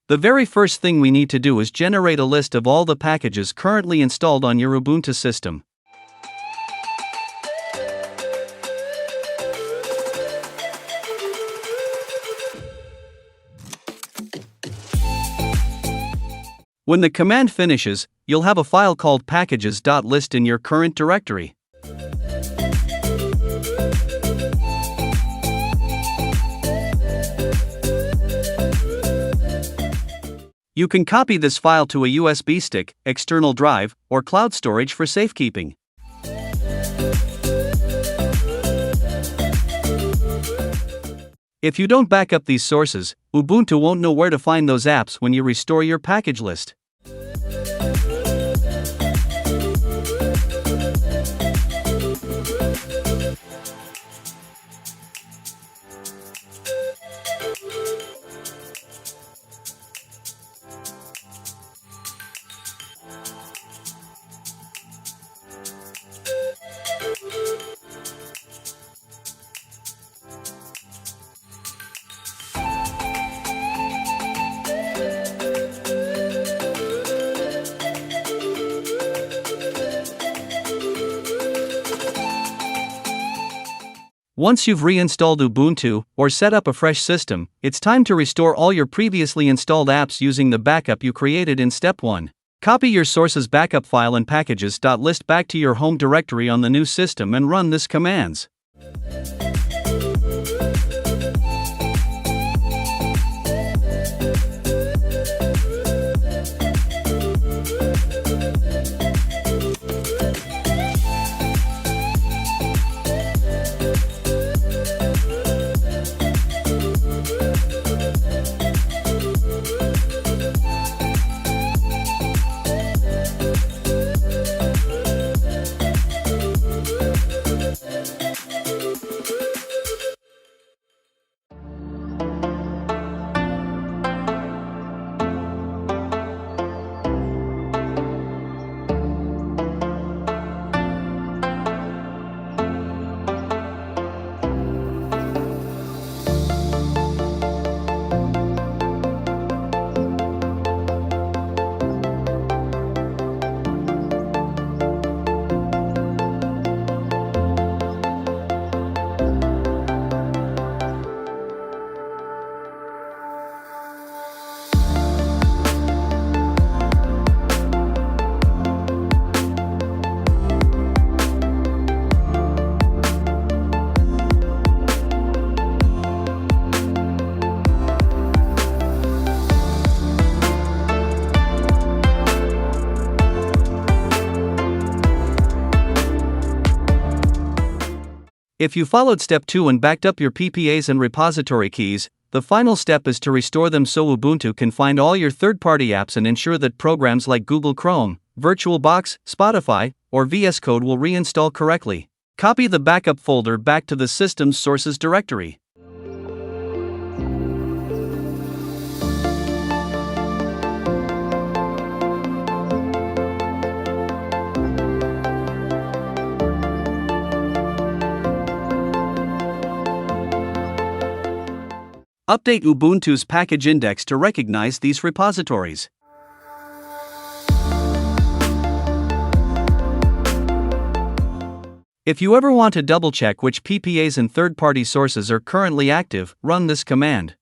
The very first thing we need to do is generate a list of all the packages currently installed on your Ubuntu system. When the command finishes, you'll have a file called packages.list in your current directory. You can copy this file to a USB stick, external drive, or cloud storage for safekeeping. If you don't back up these sources, Ubuntu won't know where to find those apps when you restore your package list. Once you've reinstalled Ubuntu or set up a fresh system, it's time to restore all your previously installed apps using the backup you created in step 1. Copy your source's backup file in packages.list back to your home directory on the new system and run this commands. If you followed step 2 and backed up your PPAs and repository keys, the final step is to restore them so Ubuntu can find all your third-party apps and ensure that programs like Google Chrome, VirtualBox, Spotify, or VS Code will reinstall correctly. Copy the backup folder back to the system's sources directory. Update Ubuntu's package index to recognize these repositories. If you ever want to double-check which PPAs and third-party sources are currently active, run this command.